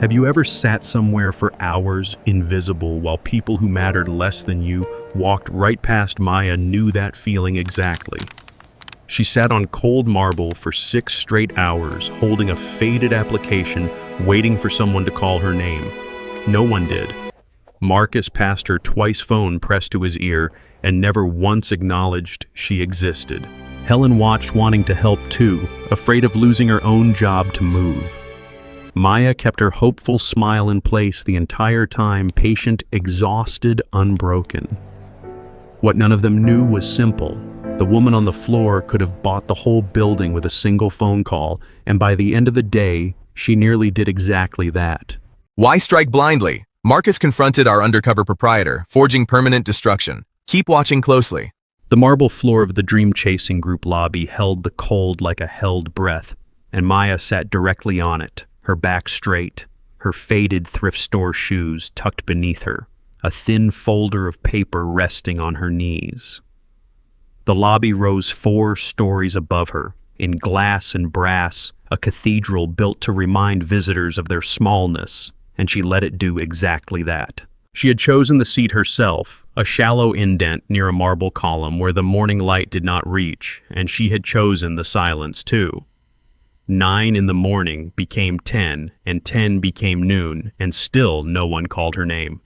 Have you ever sat somewhere for hours, invisible, while people who mattered less than you walked right past? Maya knew that feeling exactly. She sat on cold marble for 6 straight hours, holding a faded application, waiting for someone to call her name. No one did. Marcus passed her twice, phone pressed to his ear, and never once acknowledged she existed. Helen watched, wanting to help too, afraid of losing her own job to move. Maya kept her hopeful smile in place the entire time, patient, exhausted, unbroken. What none of them knew was simple. The woman on the floor could have bought the whole building with a single phone call, and by the end of the day, she nearly did exactly that. Why strike blindly? Marcus confronted our undercover proprietor, forging permanent destruction. Keep watching closely. The marble floor of the dream-chasing group lobby held the cold like a held breath, and Maya sat directly on it, her back straight, her faded thrift store shoes tucked beneath her, a thin folder of paper resting on her knees. The lobby rose 4 stories above her, in glass and brass, a cathedral built to remind visitors of their smallness, and she let it do exactly that. She had chosen the seat herself, a shallow indent near a marble column where the morning light did not reach, and she had chosen the silence too. 9 in the morning became 10, and 10 became noon, and still no one called her name.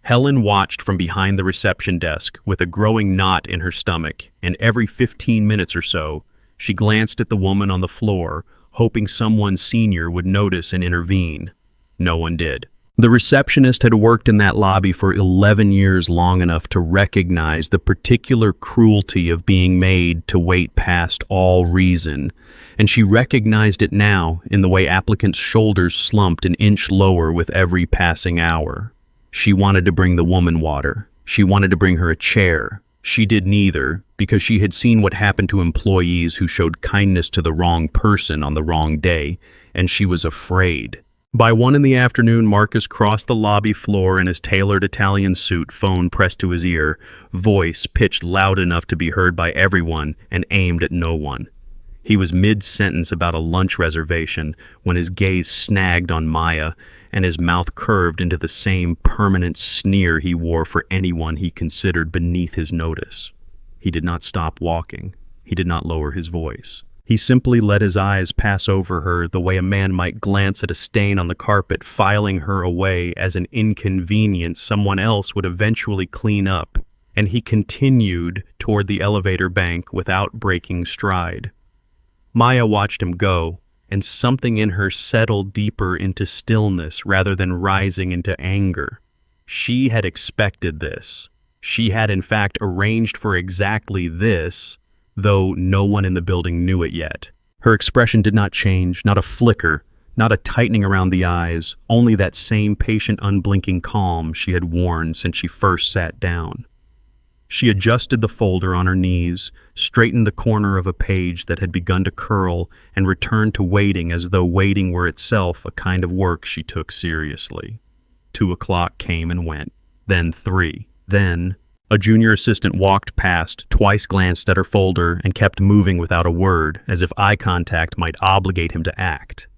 Helen watched from behind the reception desk with a growing knot in her stomach, and every 15 minutes or so, she glanced at the woman on the floor, hoping someone senior would notice and intervene. No one did. The receptionist had worked in that lobby for 11 years, long enough to recognize the particular cruelty of being made to wait past all reason, and she recognized it now in the way applicants' shoulders slumped an inch lower with every passing hour. She wanted to bring the woman water. She wanted to bring her a chair. She did neither, because she had seen what happened to employees who showed kindness to the wrong person on the wrong day, and she was afraid. By 1 in the afternoon, Marcus crossed the lobby floor in his tailored Italian suit, phone pressed to his ear, voice pitched loud enough to be heard by everyone and aimed at no one. He was mid-sentence about a lunch reservation when his gaze snagged on Maya, and his mouth curved into the same permanent sneer he wore for anyone he considered beneath his notice. He did not stop walking. He did not lower his voice. He simply let his eyes pass over her the way a man might glance at a stain on the carpet, filing her away as an inconvenience someone else would eventually clean up, and he continued toward the elevator bank without breaking stride. Maya watched him go, and something in her settled deeper into stillness rather than rising into anger. She had expected this. She had in fact arranged for exactly this, though no one in the building knew it yet. Her expression did not change, not a flicker, not a tightening around the eyes, only that same patient, unblinking calm she had worn since she first sat down. She adjusted the folder on her knees, straightened the corner of a page that had begun to curl, and returned to waiting as though waiting were itself a kind of work she took seriously. 2 o'clock came and went, then 3, then... A junior assistant walked past, twice glanced at her folder, and kept moving without a word, as if eye contact might obligate him to act.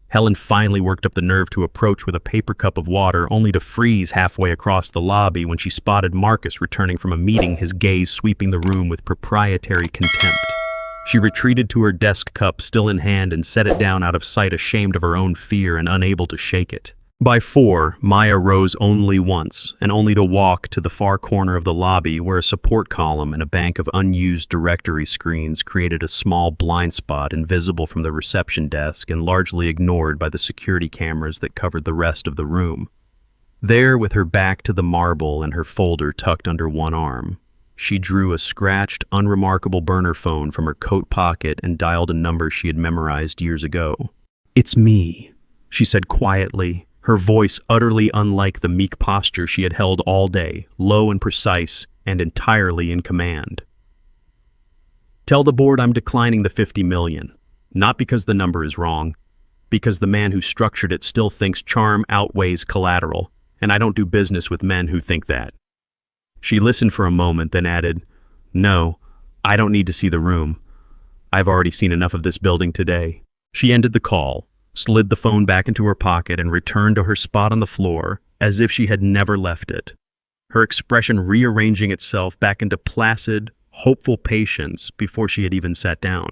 Helen finally worked up the nerve to approach with a paper cup of water, only to freeze halfway across the lobby when she spotted Marcus returning from a meeting, his gaze sweeping the room with proprietary contempt. She retreated to her desk cup still in hand and set it down out of sight, ashamed of her own fear and unable to shake it. By 4, Maya rose only once, and only to walk to the far corner of the lobby where a support column and a bank of unused directory screens created a small blind spot invisible from the reception desk and largely ignored by the security cameras that covered the rest of the room. There, with her back to the marble and her folder tucked under one arm, she drew a scratched, unremarkable burner phone from her coat pocket and dialed a number she had memorized years ago. "It's me," she said quietly, her voice utterly unlike the meek posture she had held all day, low and precise, and entirely in command. "Tell the board I'm declining the $50 million, not because the number is wrong, because the man who structured it still thinks charm outweighs collateral, and I don't do business with men who think that." She listened for a moment, then added, "No, I don't need to see the room. I've already seen enough of this building today." She ended the call, slid the phone back into her pocket, and returned to her spot on the floor as if she had never left it, her expression rearranging itself back into placid, hopeful patience before she had even sat down.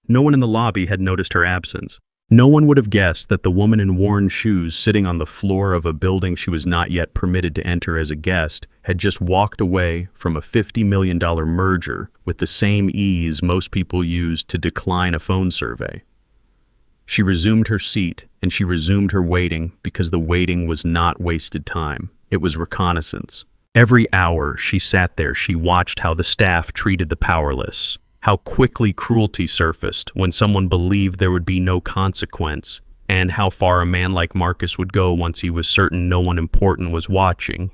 No one in the lobby had noticed her absence. No one would have guessed that the woman in worn shoes sitting on the floor of a building she was not yet permitted to enter as a guest had just walked away from a $50 million merger with the same ease most people use to decline a phone survey. She resumed her seat, and she resumed her waiting because the waiting was not wasted time. It was reconnaissance. Every hour she sat there, she watched how the staff treated the powerless, how quickly cruelty surfaced when someone believed there would be no consequence, and how far a man like Marcus would go once he was certain no one important was watching.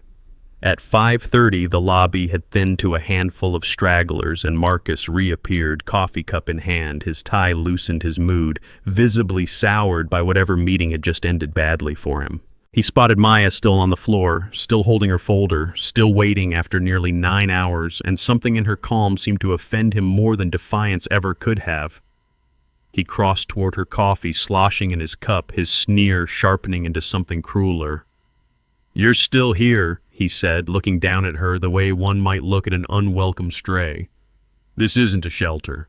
At 5:30, the lobby had thinned to a handful of stragglers, and Marcus reappeared, coffee cup in hand, his tie loosened, his mood visibly soured by whatever meeting had just ended badly for him. He spotted Maya still on the floor, still holding her folder, still waiting after nearly 9 hours, and something in her calm seemed to offend him more than defiance ever could have. He crossed toward her coffee, sloshing in his cup, his sneer sharpening into something crueler. "You're still here," he said, looking down at her the way one might look at an unwelcome stray. "This isn't a shelter.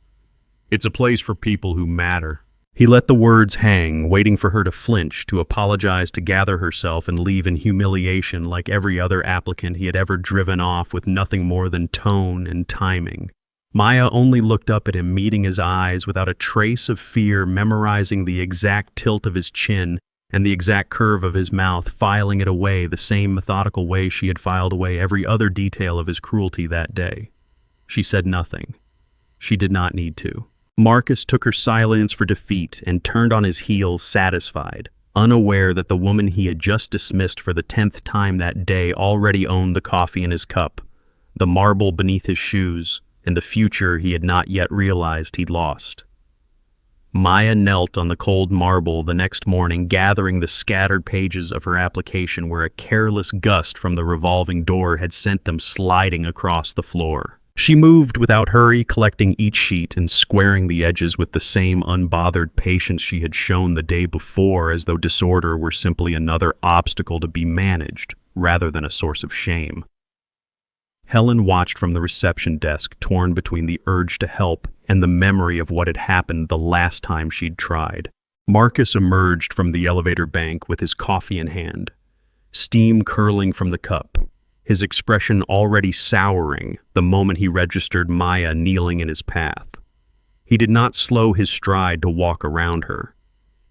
It's a place for people who matter." He let the words hang, waiting for her to flinch, to apologize, to gather herself and leave in humiliation like every other applicant he had ever driven off with nothing more than tone and timing. Maya only looked up at him, meeting his eyes without a trace of fear, memorizing the exact tilt of his chin and the exact curve of his mouth, filing it away the same methodical way she had filed away every other detail of his cruelty that day. She said nothing. She did not need to. Marcus took her silence for defeat and turned on his heels, satisfied, unaware that the woman he had just dismissed for the 10th time that day already owned the coffee in his cup, the marble beneath his shoes, and the future he had not yet realized he'd lost. Maya knelt on the cold marble the next morning, gathering the scattered pages of her application where a careless gust from the revolving door had sent them sliding across the floor. She moved without hurry, collecting each sheet and squaring the edges with the same unbothered patience she had shown the day before, as though disorder were simply another obstacle to be managed, rather than a source of shame. Helen watched from the reception desk, torn between the urge to help and the memory of what had happened the last time she'd tried. Marcus emerged from the elevator bank with his coffee in hand, steam curling from the cup, his expression already souring the moment he registered Maya kneeling in his path. He did not slow his stride to walk around her.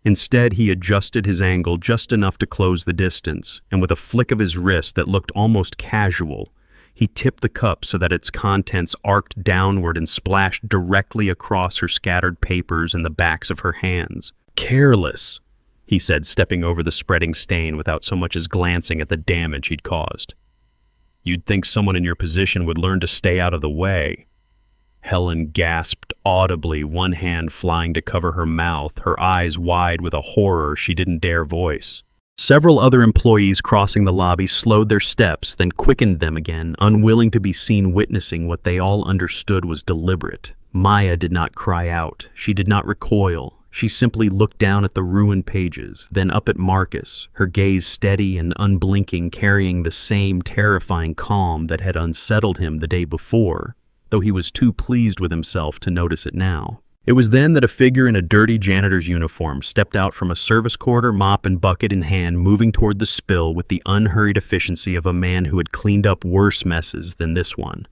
Instead, he adjusted his angle just enough to close the distance, and with a flick of his wrist that looked almost casual, he tipped the cup so that its contents arced downward and splashed directly across her scattered papers and the backs of her hands. "Careless," he said, stepping over the spreading stain without so much as glancing at the damage he'd caused. "You'd think someone in your position would learn to stay out of the way." Helen gasped audibly, one hand flying to cover her mouth, her eyes wide with a horror she didn't dare voice. Several other employees crossing the lobby slowed their steps, then quickened them again, unwilling to be seen witnessing what they all understood was deliberate. Maya did not cry out. She did not recoil. She simply looked down at the ruined pages, then up at Marcus, her gaze steady and unblinking, carrying the same terrifying calm that had unsettled him the day before, though he was too pleased with himself to notice it now. It was then that a figure in a dirty janitor's uniform stepped out from a service quarter, mop and bucket in hand, moving toward the spill with the unhurried efficiency of a man who had cleaned up worse messes than this one.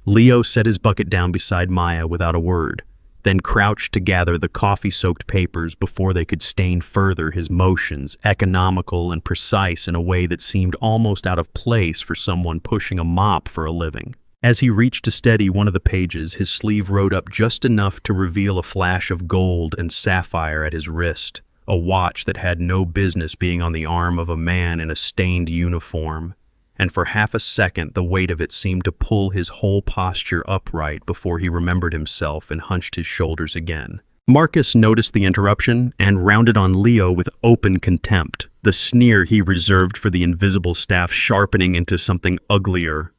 Leo set his bucket down beside Maya without a word, then crouched to gather the coffee-soaked papers before they could stain further his motions, economical and precise in a way that seemed almost out of place for someone pushing a mop for a living. As he reached to steady one of the pages, his sleeve rode up just enough to reveal a flash of gold and sapphire at his wrist, a watch that had no business being on the arm of a man in a stained uniform. And for half a second the weight of it seemed to pull his whole posture upright before he remembered himself and hunched his shoulders again. Marcus noticed the interruption and rounded on Leo with open contempt, the sneer he reserved for the invisible staff sharpening into something uglier.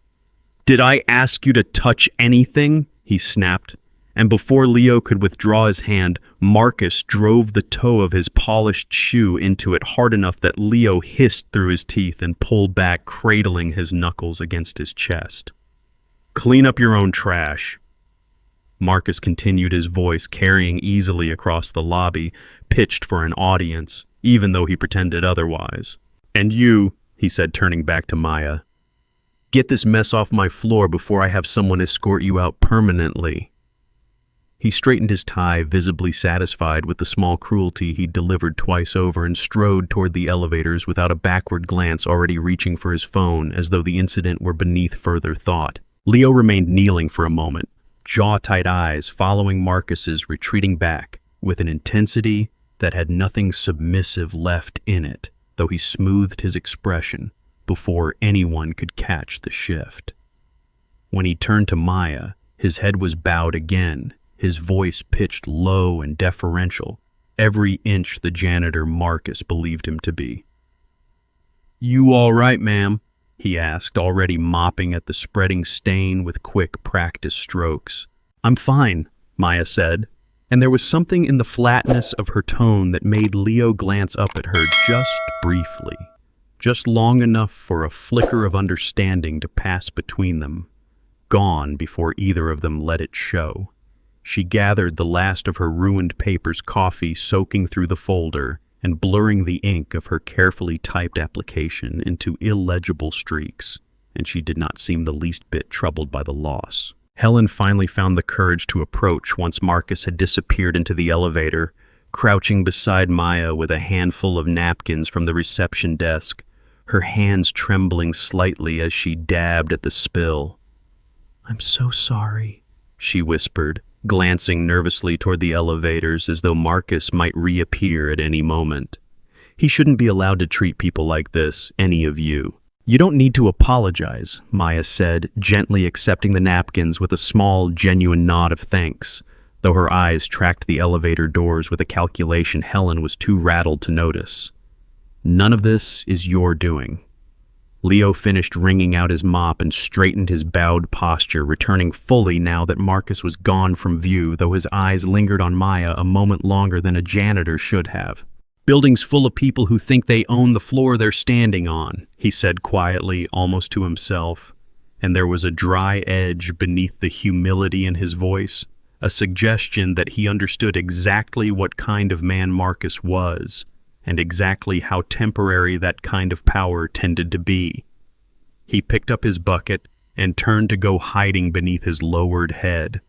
"Did I ask you to touch anything?" he snapped, and before Leo could withdraw his hand, Marcus drove the toe of his polished shoe into it hard enough that Leo hissed through his teeth and pulled back, cradling his knuckles against his chest. "Clean up your own trash." Marcus continued, his voice carrying easily across the lobby, pitched for an audience, even though he pretended otherwise. "And you," he said, turning back to Maya, "get this mess off my floor before I have someone escort you out permanently." He straightened his tie, visibly satisfied with the small cruelty he'd delivered twice over, and strode toward the elevators without a backward glance, already reaching for his phone as though the incident were beneath further thought. Leo remained kneeling for a moment, jaw-tight eyes following Marcus's retreating back with an intensity that had nothing submissive left in it, though he smoothed his expression before anyone could catch the shift. When he turned to Maya, his head was bowed again, his voice pitched low and deferential, every inch the janitor Marcus believed him to be. "You all right, ma'am?" he asked, already mopping at the spreading stain with quick practice strokes. "I'm fine," Maya said, and there was something in the flatness of her tone that made Leo glance up at her just briefly, just long enough for a flicker of understanding to pass between them, gone before either of them let it show. She gathered the last of her ruined paper's coffee soaking through the folder and blurring the ink of her carefully typed application into illegible streaks, and she did not seem the least bit troubled by the loss. Helen finally found the courage to approach once Marcus had disappeared into the elevator, crouching beside Maya with a handful of napkins from the reception desk, her hands trembling slightly as she dabbed at the spill. "I'm so sorry," she whispered, glancing nervously toward the elevators as though Marcus might reappear at any moment. "He shouldn't be allowed to treat people like this, any of you." "You don't need to apologize," Maya said, gently accepting the napkins with a small, genuine nod of thanks, though her eyes tracked the elevator doors with a calculation Helen was too rattled to notice. "None of this is your doing." Leo finished wringing out his mop and straightened his bowed posture, returning fully now that Marcus was gone from view, though his eyes lingered on Maya a moment longer than a janitor should have. "Building's full of people who think they own the floor they're standing on," he said quietly, almost to himself, and there was a dry edge beneath the humility in his voice, a suggestion that he understood exactly what kind of man Marcus was, and exactly how temporary that kind of power tended to be. He picked up his bucket and turned to go hiding beneath his lowered head,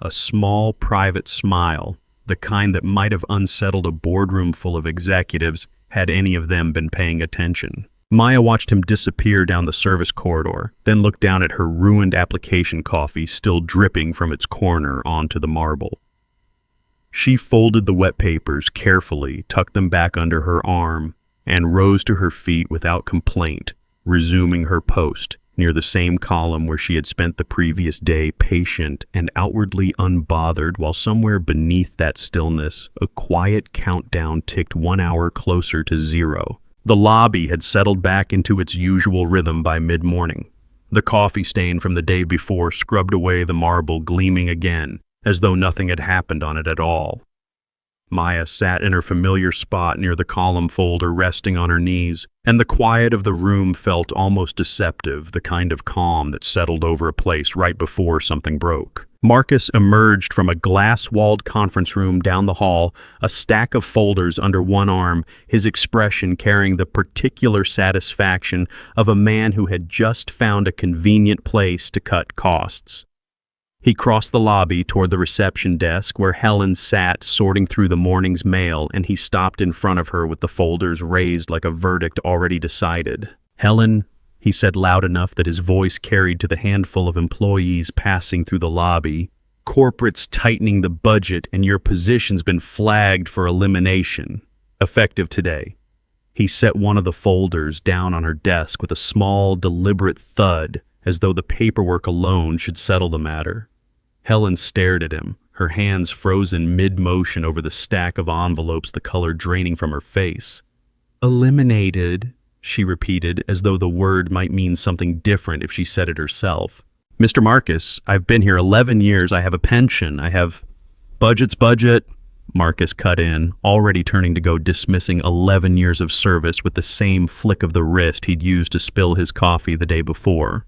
a small private smile, the kind that might have unsettled a boardroom full of executives had any of them been paying attention. Maya watched him disappear down the service corridor, then looked down at her ruined application coffee still dripping from its corner onto the marble. She folded the wet papers carefully, tucked them back under her arm, and rose to her feet without complaint, resuming her post near the same column where she had spent the previous day, patient and outwardly unbothered, while somewhere beneath that stillness, a quiet countdown ticked 1 hour closer to 0. The lobby had settled back into its usual rhythm by mid-morning. The coffee stain from the day before scrubbed away the marble, gleaming again, as though nothing had happened on it at all. Maya sat in her familiar spot near the column folder, resting on her knees, and the quiet of the room felt almost deceptive, the kind of calm that settled over a place right before something broke. Marcus emerged from a glass-walled conference room down the hall, a stack of folders under one arm, his expression carrying the particular satisfaction of a man who had just found a convenient place to cut costs. He crossed the lobby toward the reception desk where Helen sat sorting through the morning's mail, and he stopped in front of her with the folders raised like a verdict already decided. "Helen," he said loud enough that his voice carried to the handful of employees passing through the lobby, "corporate's tightening the budget and your position's been flagged for elimination, effective today." He set one of the folders down on her desk with a small, deliberate thud, as though the paperwork alone should settle the matter. Helen stared at him, her hands frozen mid-motion over the stack of envelopes, the color draining from her face. "Eliminated," she repeated, as though the word might mean something different if she said it herself. Mr. Marcus, I've been here 11 years. I have a pension. I have... Budget's budget. Marcus cut in, already turning to go, dismissing 11 years of service with the same flick of the wrist he'd used to spill his coffee the day before.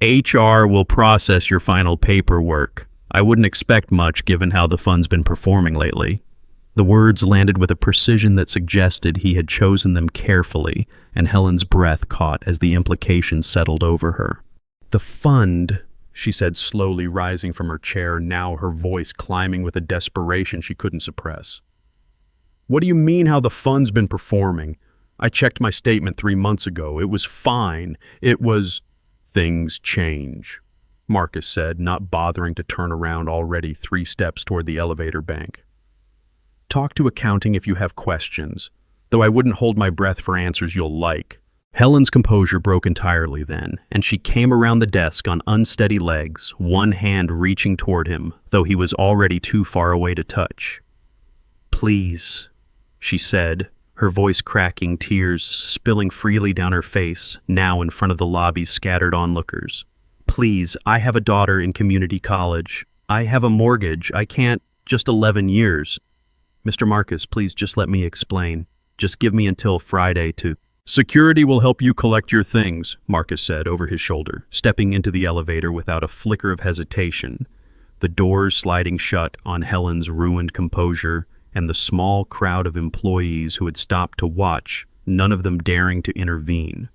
HR will process your final paperwork. I wouldn't expect much given how the fund's been performing lately. The words landed with a precision that suggested he had chosen them carefully, and Helen's breath caught as the implication settled over her. The fund, she said slowly, rising from her chair, now her voice climbing with a desperation she couldn't suppress. What do you mean how the fund's been performing? I checked my statement 3 months ago. It was fine. It was... Things change, Marcus said, not bothering to turn around, already 3 steps toward the elevator bank. Talk to accounting if you have questions, though I wouldn't hold my breath for answers you'll like. Helen's composure broke entirely then, and she came around the desk on unsteady legs, one hand reaching toward him, though he was already too far away to touch. Please, she said, her voice cracking, tears spilling freely down her face, now in front of the lobby's scattered onlookers. Please, I have a daughter in community college. I have a mortgage. I can't... Just 11 years. Mr. Marcus, please just let me explain. Just give me until Friday to... Security will help you collect your things, Marcus said over his shoulder, stepping into the elevator without a flicker of hesitation, the doors sliding shut on Helen's ruined composure and the small crowd of employees who had stopped to watch, none of them daring to intervene.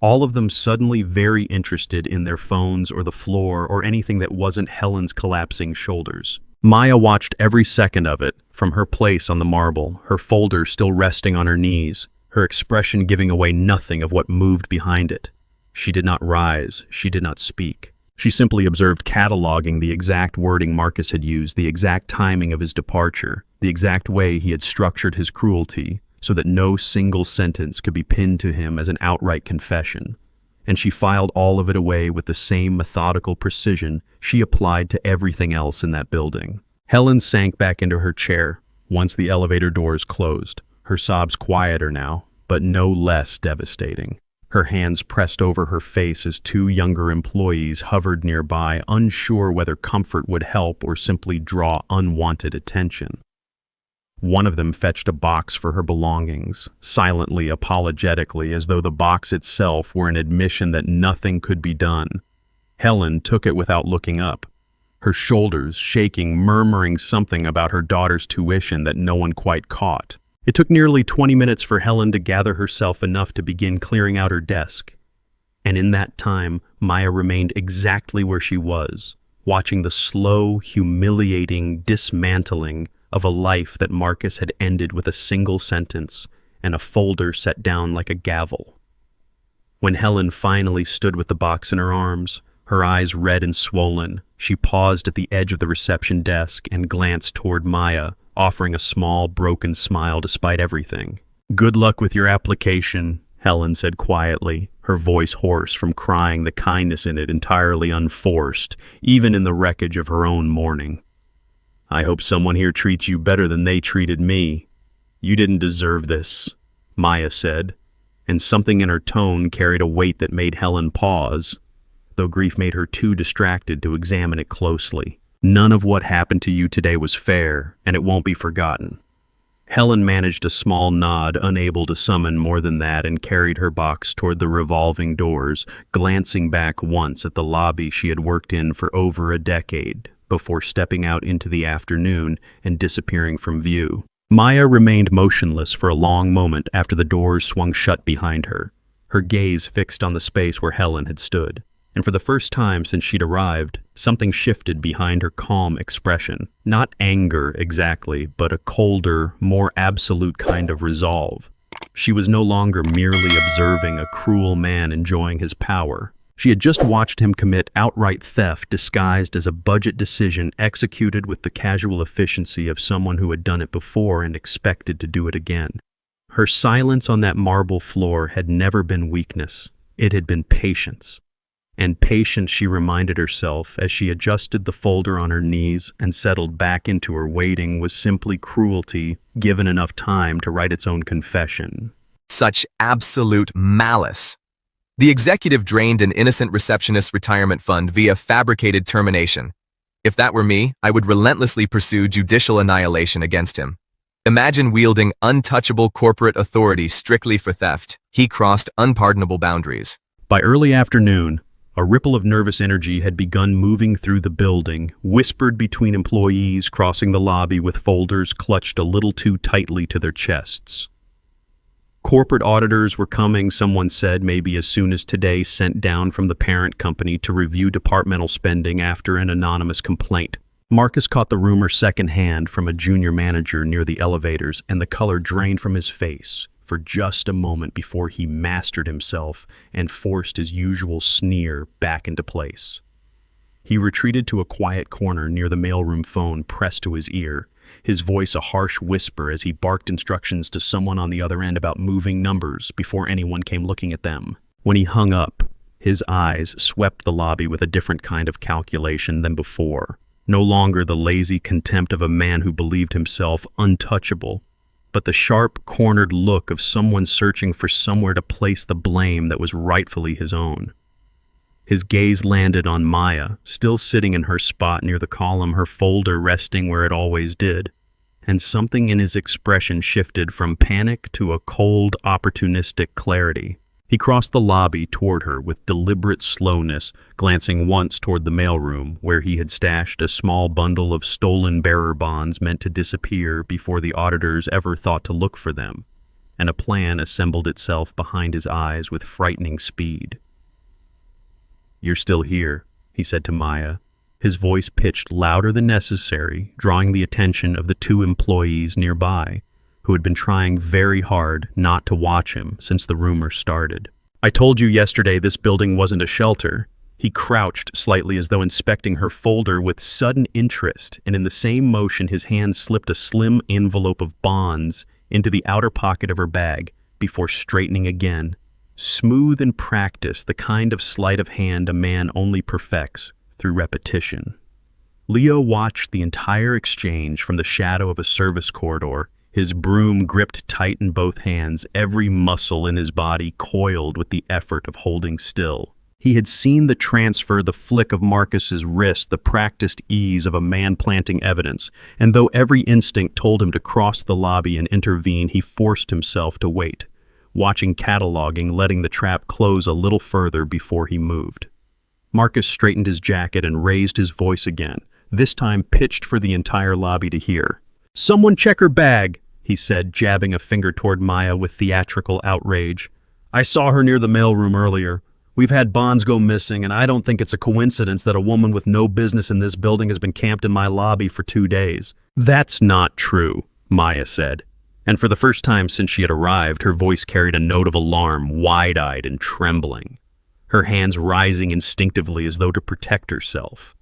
All of them suddenly very interested in their phones or the floor or anything that wasn't Helen's collapsing shoulders. Maya watched every second of it, from her place on the marble, her folder still resting on her knees, her expression giving away nothing of what moved behind it. She did not rise, she did not speak. She simply observed, cataloging the exact wording Marcus had used, the exact timing of his departure, the exact way he had structured his cruelty, so that no single sentence could be pinned to him as an outright confession. And she filed all of it away with the same methodical precision she applied to everything else in that building. Helen sank back into her chair once the elevator doors closed, her sobs quieter now, but no less devastating. Her hands pressed over her face as 2 younger employees hovered nearby, unsure whether comfort would help or simply draw unwanted attention. One of them fetched a box for her belongings, silently, apologetically, as though the box itself were an admission that nothing could be done. Helen took it without looking up, her shoulders shaking, murmuring something about her daughter's tuition that no one quite caught. It took nearly 20 minutes for Helen to gather herself enough to begin clearing out her desk. And in that time, Maya remained exactly where she was, watching the slow, humiliating dismantling of a life that Marcus had ended with a single sentence and a folder set down like a gavel. When Helen finally stood with the box in her arms, her eyes red and swollen, she paused at the edge of the reception desk and glanced toward Maya, offering a small, broken smile despite everything. Good luck with your application, Helen said quietly, her voice hoarse from crying, the kindness in it entirely unforced, even in the wreckage of her own mourning. I hope someone here treats you better than they treated me. You didn't deserve this, Maya said, and something in her tone carried a weight that made Helen pause, though grief made her too distracted to examine it closely. None of what happened to you today was fair, and it won't be forgotten. Helen managed a small nod, unable to summon more than that, and carried her box toward the revolving doors, glancing back once at the lobby she had worked in for over a decade, before stepping out into the afternoon and disappearing from view. Maya remained motionless for a long moment after the doors swung shut behind her, her gaze fixed on the space where Helen had stood. And for the first time since she'd arrived, something shifted behind her calm expression. Not anger exactly, but a colder, more absolute kind of resolve. She was no longer merely observing a cruel man enjoying his power. She had just watched him commit outright theft disguised as a budget decision executed with the casual efficiency of someone who had done it before and expected to do it again. Her silence on that marble floor had never been weakness. It had been patience. And patience, she reminded herself as she adjusted the folder on her knees and settled back into her waiting, was simply cruelty given enough time to write its own confession. Such absolute malice. The executive drained an innocent receptionist's retirement fund via fabricated termination. If that were me, I would relentlessly pursue judicial annihilation against him. Imagine wielding untouchable corporate authority strictly for theft. He crossed unpardonable boundaries. By early afternoon, a ripple of nervous energy had begun moving through the building, whispered between employees crossing the lobby with folders clutched a little too tightly to their chests. Corporate auditors were coming, someone said, maybe as soon as today, sent down from the parent company to review departmental spending after an anonymous complaint. Marcus caught the rumor secondhand from a junior manager near the elevators, and the color drained from his face for just a moment before he mastered himself and forced his usual sneer back into place. He retreated to a quiet corner near the mailroom phone pressed to his ear, his voice a harsh whisper as he barked instructions to someone on the other end about moving numbers before anyone came looking at them. When he hung up, his eyes swept the lobby with a different kind of calculation than before. No longer the lazy contempt of a man who believed himself untouchable, but the sharp, cornered look of someone searching for somewhere to place the blame that was rightfully his own. His gaze landed on Maya, still sitting in her spot near the column, her folder resting where it always did, and something in his expression shifted from panic to a cold, opportunistic clarity. He crossed the lobby toward her with deliberate slowness, glancing once toward the mailroom, where he had stashed a small bundle of stolen bearer bonds meant to disappear before the auditors ever thought to look for them, and a plan assembled itself behind his eyes with frightening speed. "You're still here," he said to Maya, his voice pitched louder than necessary, drawing the attention of the two employees nearby, who had been trying very hard not to watch him since the rumor started. "I told you yesterday this building wasn't a shelter." He crouched slightly as though inspecting her folder with sudden interest, and in the same motion his hand slipped a slim envelope of bonds into the outer pocket of her bag before straightening again. Smooth and practiced, the kind of sleight of hand a man only perfects through repetition. Leo watched the entire exchange from the shadow of a service corridor, his broom gripped tight in both hands, every muscle in his body coiled with the effort of holding still. He had seen the transfer, the flick of Marcus's wrist, the practiced ease of a man planting evidence, and though every instinct told him to cross the lobby and intervene, he forced himself to wait, watching cataloging, letting the trap close a little further before he moved. Marcus straightened his jacket and raised his voice again, this time pitched for the entire lobby to hear. "Someone check her bag," he said, jabbing a finger toward Maya with theatrical outrage. "I saw her near the mailroom earlier. We've had bonds go missing, and I don't think it's a coincidence that a woman with no business in this building has been camped in my lobby for 2 days." "That's not true," Maya said. And for the first time since she had arrived, her voice carried a note of alarm, wide-eyed and trembling, her hands rising instinctively as though to protect herself.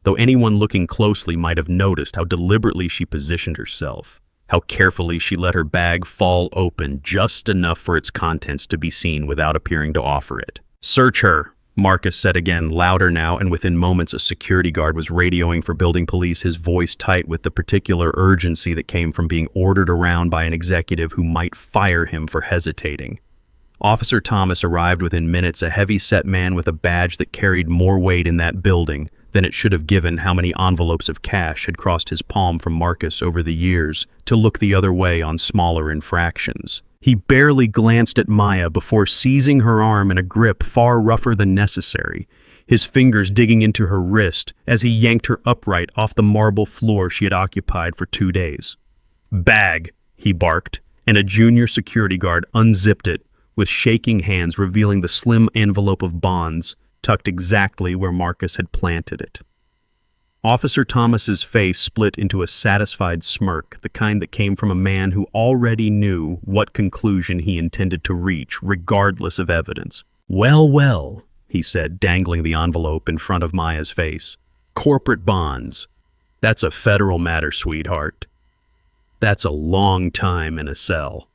Though anyone looking closely might have noticed how deliberately she positioned herself, how carefully she let her bag fall open just enough for its contents to be seen without appearing to offer it. "Search her," Marcus said again, louder now, and within moments a security guard was radioing for building police, his voice tight with the particular urgency that came from being ordered around by an executive who might fire him for hesitating. Officer Thomas arrived within minutes, a heavy-set man with a badge that carried more weight in that building than it should have given how many envelopes of cash had crossed his palm from Marcus over the years to look the other way on smaller infractions. He barely glanced at Maya before seizing her arm in a grip far rougher than necessary, his fingers digging into her wrist as he yanked her upright off the marble floor she had occupied for 2 days. "Bag," he barked, and a junior security guard unzipped it, with shaking hands revealing the slim envelope of bonds tucked exactly where Marcus had planted it. Officer Thomas's face split into a satisfied smirk, the kind that came from a man who already knew what conclusion he intended to reach, regardless of evidence. "Well, well," he said, dangling the envelope in front of Maya's face. "Corporate bonds. That's a federal matter, sweetheart. That's a long time in a cell."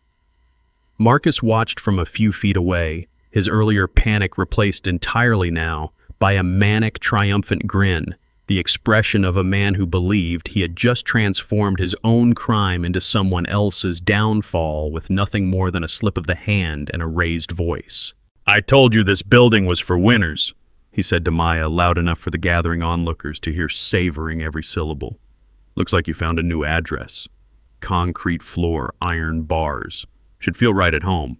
Marcus watched from a few feet away, his earlier panic replaced entirely now by a manic, triumphant grin, the expression of a man who believed he had just transformed his own crime into someone else's downfall with nothing more than a slip of the hand and a raised voice. "I told you this building was for winners," he said to Maya, loud enough for the gathering onlookers to hear, savoring every syllable. "Looks like you found a new address. Concrete floor, iron bars. Should feel right at home."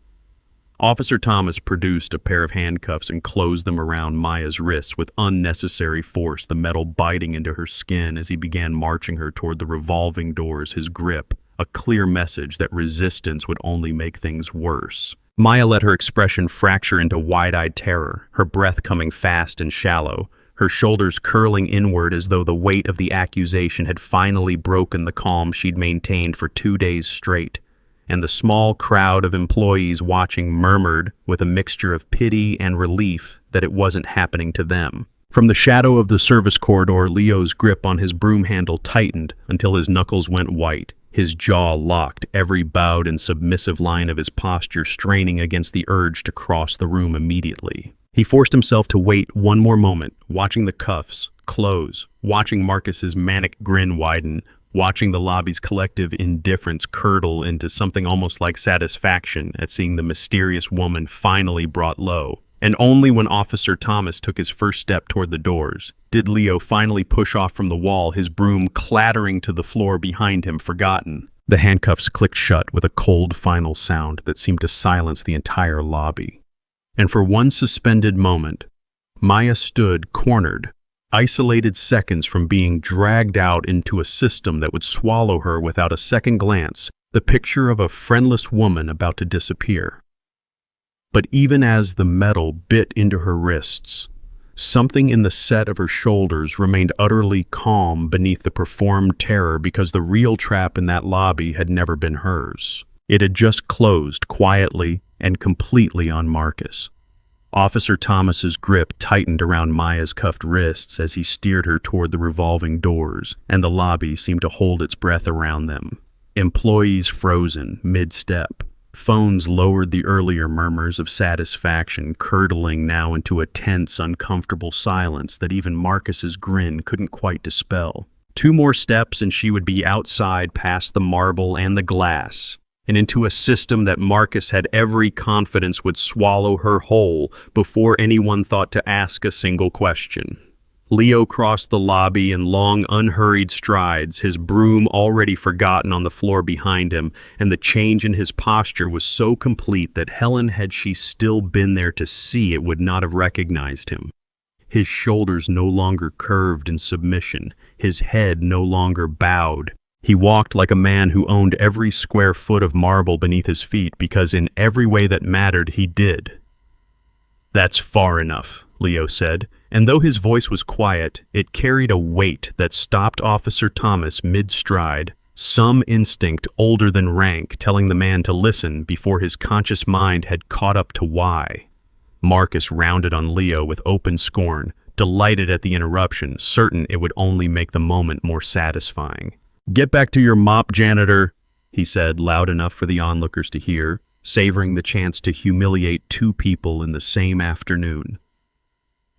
Officer Thomas produced a pair of handcuffs and closed them around Maya's wrists with unnecessary force, the metal biting into her skin as he began marching her toward the revolving doors, his grip a clear message that resistance would only make things worse. Maya let her expression fracture into wide-eyed terror, her breath coming fast and shallow, her shoulders curling inward as though the weight of the accusation had finally broken the calm she'd maintained for 2 days straight. And the small crowd of employees watching murmured with a mixture of pity and relief that it wasn't happening to them. From the shadow of the service corridor, Leo's grip on his broom handle tightened until his knuckles went white, his jaw locked, every bowed and submissive line of his posture straining against the urge to cross the room immediately. He forced himself to wait one more moment, watching the cuffs close, watching Marcus's manic grin widen, watching the lobby's collective indifference curdle into something almost like satisfaction at seeing the mysterious woman finally brought low. And only when Officer Thomas took his first step toward the doors did Leo finally push off from the wall, his broom clattering to the floor behind him, forgotten. The handcuffs clicked shut with a cold final sound that seemed to silence the entire lobby. And for one suspended moment, Maya stood cornered, isolated seconds from being dragged out into a system that would swallow her without a second glance, the picture of a friendless woman about to disappear. But even as the metal bit into her wrists, something in the set of her shoulders remained utterly calm beneath the performed terror, because the real trap in that lobby had never been hers. It had just closed quietly and completely on Marcus. Officer Thomas's grip tightened around Maya's cuffed wrists as he steered her toward the revolving doors, and the lobby seemed to hold its breath around them. Employees frozen mid-step. Phones lowered the earlier murmurs of satisfaction, curdling now into a tense, uncomfortable silence that even Marcus's grin couldn't quite dispel. 2 more steps and she would be outside past the marble and the glass, and into a system that Marcus had every confidence would swallow her whole before anyone thought to ask a single question. Leo crossed the lobby in long, unhurried strides, his broom already forgotten on the floor behind him, and the change in his posture was so complete that Helen, had she still been there to see it, would not have recognized him. His shoulders no longer curved in submission, his head no longer bowed. He walked like a man who owned every square foot of marble beneath his feet, because in every way that mattered, he did. "That's far enough," Leo said, and though his voice was quiet, it carried a weight that stopped Officer Thomas mid-stride, some instinct older than rank telling the man to listen before his conscious mind had caught up to why. Marcus rounded on Leo with open scorn, delighted at the interruption, certain it would only make the moment more satisfying. "Get back to your mop, janitor," he said, loud enough for the onlookers to hear, savoring the chance to humiliate 2 people in the same afternoon.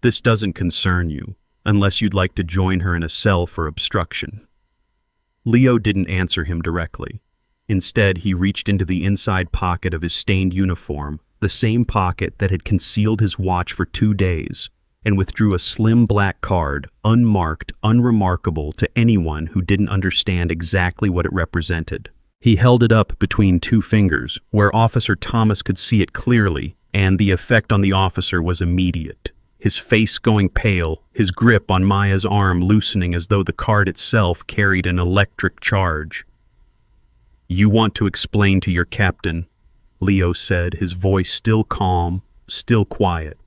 "This doesn't concern you, unless you'd like to join her in a cell for obstruction." Leo didn't answer him directly. Instead, he reached into the inside pocket of his stained uniform, the same pocket that had concealed his watch for 2 days, and withdrew a slim black card, unmarked, unremarkable to anyone who didn't understand exactly what it represented. He held it up between 2 fingers, where Officer Thomas could see it clearly, and the effect on the officer was immediate. His face going pale, his grip on Maya's arm loosening as though the card itself carried an electric charge. "You want to explain to your captain," Leo said, his voice still calm, still quiet,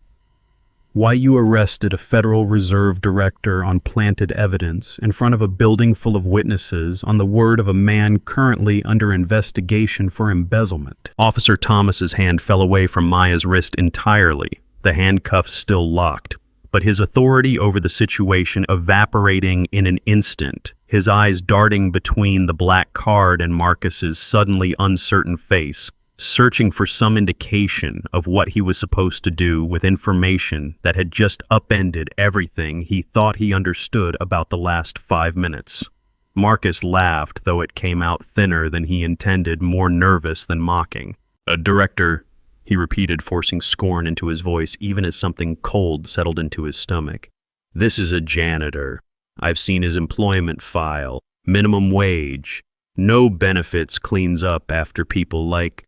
"why you arrested a Federal Reserve director on planted evidence in front of a building full of witnesses on the word of a man currently under investigation for embezzlement." Officer Thomas's hand fell away from Maya's wrist entirely, the handcuffs still locked, but his authority over the situation evaporating in an instant, his eyes darting between the black card and Marcus's suddenly uncertain face, searching for some indication of what he was supposed to do with information that had just upended everything he thought he understood about the last 5 minutes. Marcus laughed, though it came out thinner than he intended, more nervous than mocking. "A director he repeated, forcing scorn into his voice even as something cold settled into his stomach. This is a janitor. I've seen his employment file. Minimum wage. No benefits, cleans up after people like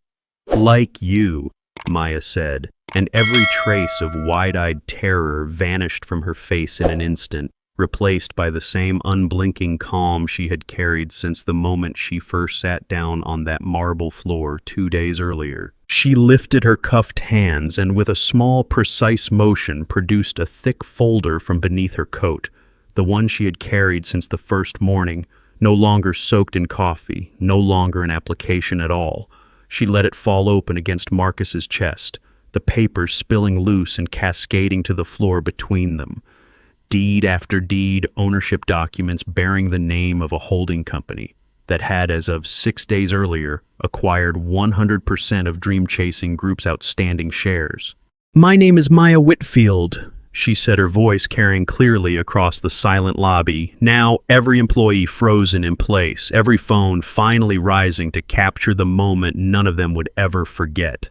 you, Maya said, and every trace of wide-eyed terror vanished from her face in an instant, replaced by the same unblinking calm she had carried since the moment she first sat down on that marble floor 2 days earlier. She lifted her cuffed hands and with a small, precise motion produced a thick folder from beneath her coat, the one she had carried since the first morning, no longer soaked in coffee, no longer an application at all. She let it fall open against Marcus's chest, the papers spilling loose and cascading to the floor between them. Deed after deed, ownership documents bearing the name of a holding company that had, as of 6 days earlier, acquired 100% of Dream Chasing Group's outstanding shares. "My name is Maya Whitfield," she said, her voice carrying clearly across the silent lobby. Now, every employee frozen in place, every phone finally rising to capture the moment none of them would ever forget.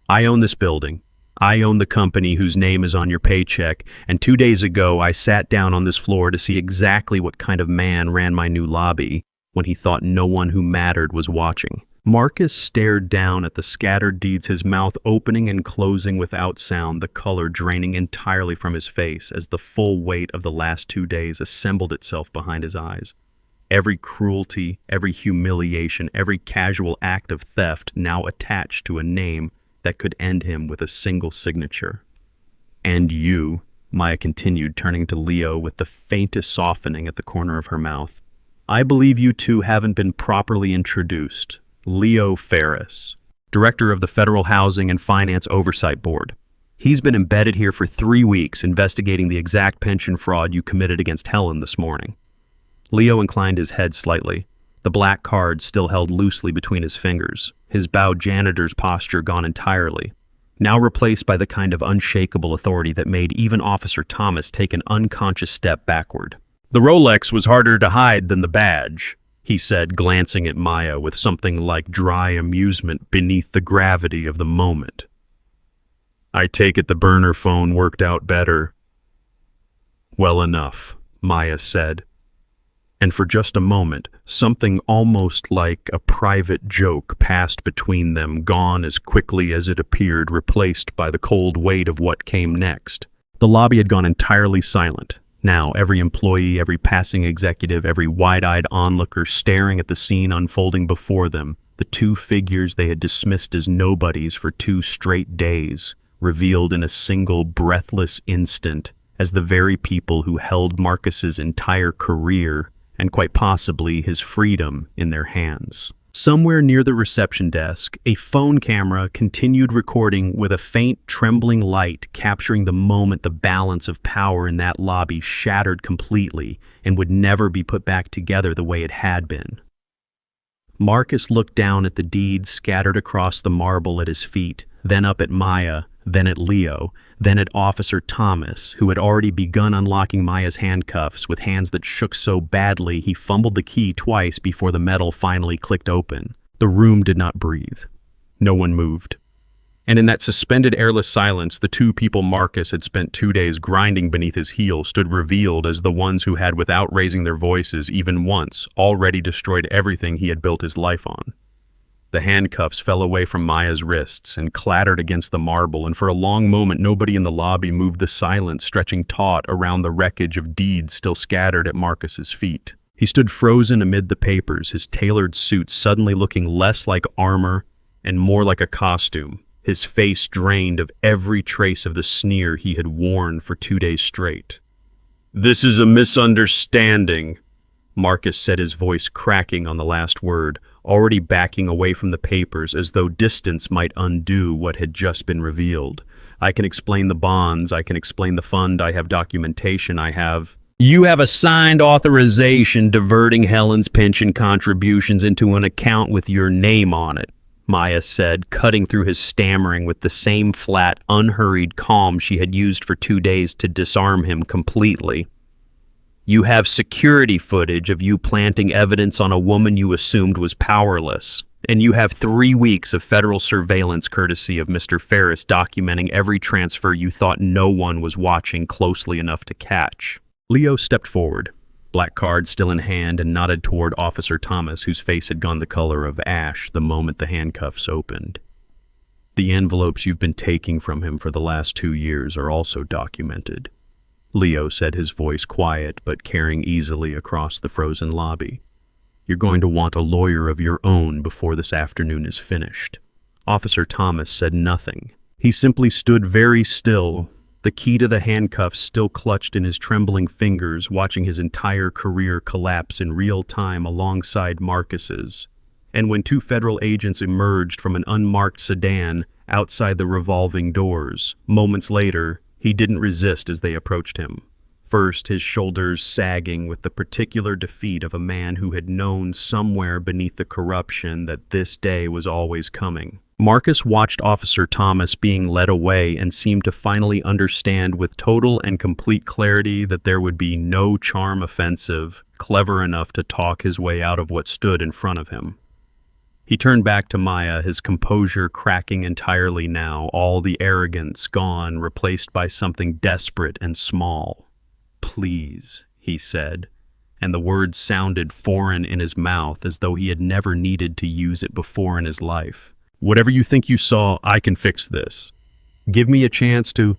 "I own this building. I own the company whose name is on your paycheck, and 2 days ago I sat down on this floor to see exactly what kind of man ran my new lobby when he thought no one who mattered was watching." Marcus stared down at the scattered deeds, his mouth opening and closing without sound, the color draining entirely from his face as the full weight of the last 2 days assembled itself behind his eyes. Every cruelty, every humiliation, every casual act of theft now attached to a name that could end him with a single signature. "And you," Maya continued, turning to Leo with the faintest softening at the corner of her mouth. "I believe you two haven't been properly introduced. Leo Ferris, director of the Federal Housing and Finance Oversight Board. He's been embedded here for 3 weeks investigating the exact pension fraud you committed against Helen this morning." Leo inclined his head slightly, the black card still held loosely between his fingers, his bowed janitor's posture gone entirely, now replaced by the kind of unshakable authority that made even Officer Thomas take an unconscious step backward. "The Rolex was harder to hide than the badge," he said, glancing at Maya with something like dry amusement beneath the gravity of the moment. "I take it the burner phone worked out better." "Well enough," Maya said. And for just a moment, something almost like a private joke passed between them, gone as quickly as it appeared, replaced by the cold weight of what came next. The lobby had gone entirely silent. Now, every employee, every passing executive, every wide-eyed onlooker staring at the scene unfolding before them, the two figures they had dismissed as nobodies for 2 straight days, revealed in a single breathless instant as the very people who held Marcus's entire career and quite possibly his freedom in their hands. Somewhere near the reception desk, a phone camera continued recording with a faint, trembling light, capturing the moment the balance of power in that lobby shattered completely and would never be put back together the way it had been. Marcus looked down at the deeds scattered across the marble at his feet, then up at Maya, then at Leo, then at Officer Thomas, who had already begun unlocking Maya's handcuffs with hands that shook so badly he fumbled the key twice before the metal finally clicked open. The room did not breathe. No one moved. And in that suspended airless silence, the two people Marcus had spent 2 days grinding beneath his heel stood revealed as the ones who had, without raising their voices even once, already destroyed everything he had built his life on. The handcuffs fell away from Maya's wrists and clattered against the marble, and for a long moment nobody in the lobby moved, the silence stretching taut around the wreckage of deeds still scattered at Marcus's feet. He stood frozen amid the papers, his tailored suit suddenly looking less like armor and more like a costume, his face drained of every trace of the sneer he had worn for 2 days straight. "This is a misunderstanding," Marcus said, his voice cracking on the last word, already backing away from the papers as though distance might undo what had just been revealed. "I can explain the bonds, I can explain the fund, I have documentation, I have—" "You have a signed authorization diverting Helen's pension contributions into an account with your name on it," Maya said, cutting through his stammering with the same flat, unhurried calm she had used for 2 days to disarm him completely. "You have security footage of you planting evidence on a woman you assumed was powerless. And you have 3 weeks of federal surveillance courtesy of Mr. Ferris documenting every transfer you thought no one was watching closely enough to catch. Leo stepped forward, black card still in hand, and nodded toward Officer Thomas, whose face had gone the color of ash the moment the handcuffs opened. The envelopes you've been taking from him for the last 2 years are also documented, Leo said, his voice quiet but carrying easily across the frozen lobby. You're going to want a lawyer of your own before this afternoon is finished. Officer Thomas said nothing. He simply stood very still, the key to the handcuffs still clutched in his trembling fingers, watching his entire career collapse in real time alongside Marcus's. And when 2 federal agents emerged from an unmarked sedan outside the revolving doors, moments later, he didn't resist as they approached him. First, his shoulders sagging with the particular defeat of a man who had known somewhere beneath the corruption that this day was always coming. Marcus watched Officer Thomas being led away and seemed to finally understand with total and complete clarity that there would be no charm offensive clever enough to talk his way out of what stood in front of him. He turned back to Maya, his composure cracking entirely now, all the arrogance gone, replaced by something desperate and small. "Please," he said, and the words sounded foreign in his mouth as though he had never needed to use it before in his life. "Whatever you think you saw, I can fix this. Give me a chance to—"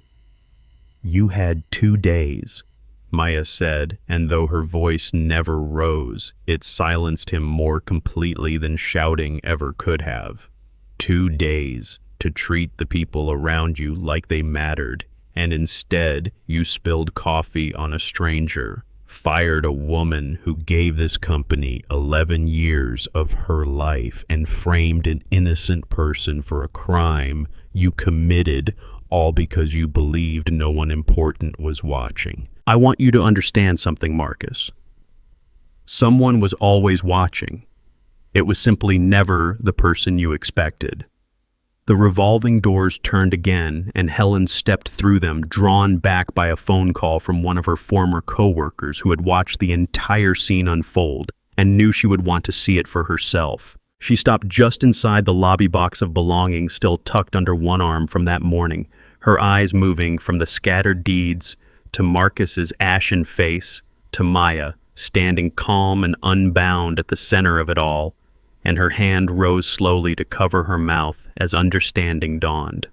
"You had 2 days," Maya said, and though her voice never rose, it silenced him more completely than shouting ever could have. 2 days to treat the people around you like they mattered. And instead, you spilled coffee on a stranger, fired a woman who gave this company 11 years of her life, and framed an innocent person for a crime you committed, all because you believed no one important was watching. I want you to understand something, Marcus. Someone was always watching. It was simply never the person you expected. The revolving doors turned again, and Helen stepped through them, drawn back by a phone call from one of her former co-workers who had watched the entire scene unfold and knew she would want to see it for herself. She stopped just inside the lobby box of belongings still tucked under one arm from that morning, her eyes moving from the scattered deeds to Marcus's ashen face to Maya, standing calm and unbound at the center of it all, and her hand rose slowly to cover her mouth as understanding dawned.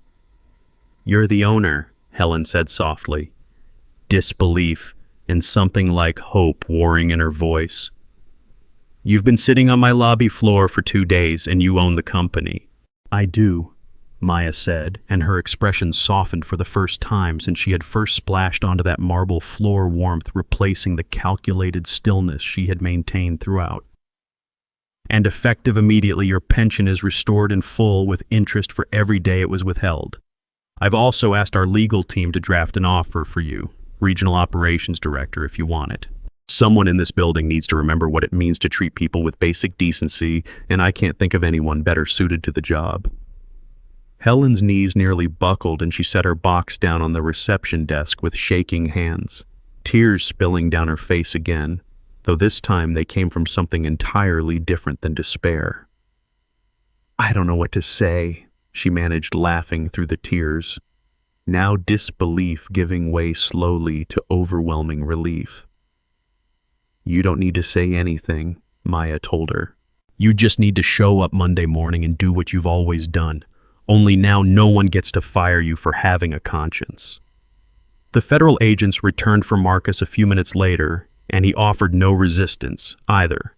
"You're the owner," Helen said softly, disbelief and something like hope warring in her voice. "You've been sitting on my lobby floor for 2 days, and you own the company." "I do," Maya said, and her expression softened for the first time since she had first splashed onto that marble floor warmth, replacing the calculated stillness she had maintained throughout. "And effective immediately, your pension is restored in full with interest for every day it was withheld. I've also asked our legal team to draft an offer for you, Regional Operations Director, if you want it. Someone in this building needs to remember what it means to treat people with basic decency, and I can't think of anyone better suited to the job." Helen's knees nearly buckled, and she set her box down on the reception desk with shaking hands, tears spilling down her face again, though this time they came from something entirely different than despair. "I don't know what to say," she managed, laughing through the tears, now disbelief giving way slowly to overwhelming relief. "You don't need to say anything," Maya told her. "You just need to show up Monday morning and do what you've always done. Only now no one gets to fire you for having a conscience." The federal agents returned for Marcus a few minutes later, and he offered no resistance, either.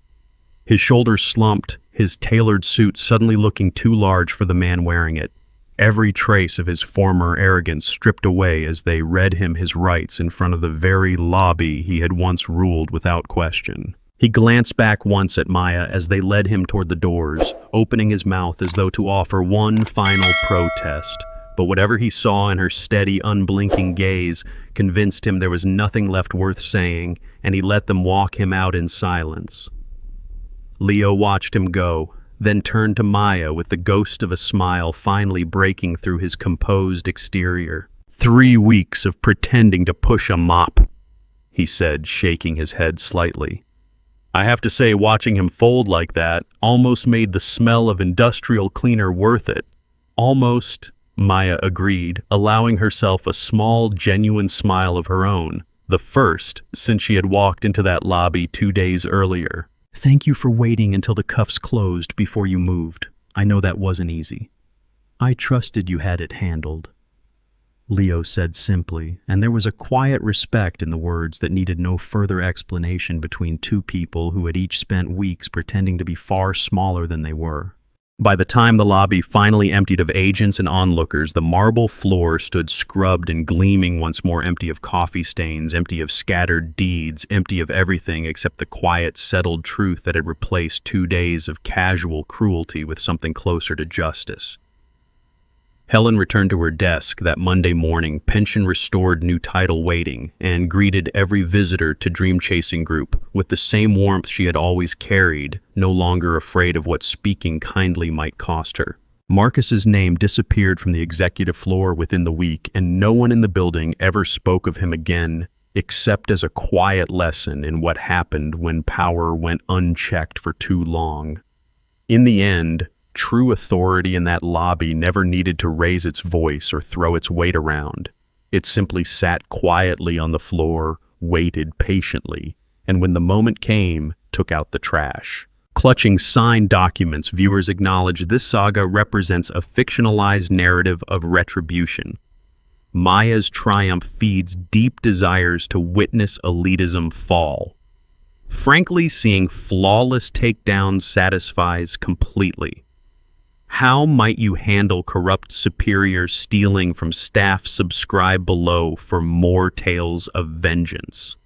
His shoulders slumped, his tailored suit suddenly looking too large for the man wearing it, every trace of his former arrogance stripped away as they read him his rights in front of the very lobby he had once ruled without question. He glanced back once at Maya as they led him toward the doors, opening his mouth as though to offer one final protest, but whatever he saw in her steady, unblinking gaze convinced him there was nothing left worth saying, and he let them walk him out in silence. Leo watched him go, then turned to Maya with the ghost of a smile finally breaking through his composed exterior. 3 weeks of pretending to push a mop, he said, shaking his head slightly. I have to say, watching him fold like that almost made the smell of industrial cleaner worth it. Almost, Maya agreed, allowing herself a small, genuine smile of her own, the first since she had walked into that lobby 2 days earlier. Thank you for waiting until the cuffs closed before you moved. I know that wasn't easy. I trusted you had it handled, Leo said simply, and there was a quiet respect in the words that needed no further explanation between two people who had each spent weeks pretending to be far smaller than they were. By the time the lobby finally emptied of agents and onlookers, the marble floor stood scrubbed and gleaming once more, empty of coffee stains, empty of scattered deeds, empty of everything except the quiet, settled truth that had replaced 2 days of casual cruelty with something closer to justice. Helen returned to her desk that Monday morning, pension-restored new title waiting, and greeted every visitor to Dream Chasing Group with the same warmth she had always carried, no longer afraid of what speaking kindly might cost her. Marcus's name disappeared from the executive floor within the week, and no one in the building ever spoke of him again, except as a quiet lesson in what happened when power went unchecked for too long. In the end, true authority in that lobby never needed to raise its voice or throw its weight around. It simply sat quietly on the floor, waited patiently, and when the moment came, took out the trash. Clutching signed documents, viewers acknowledge this saga represents a fictionalized narrative of retribution. Maya's triumph feeds deep desires to witness elitism fall. Frankly, seeing flawless takedowns satisfies completely. How might you handle corrupt superiors stealing from staff? Subscribe below for more tales of vengeance.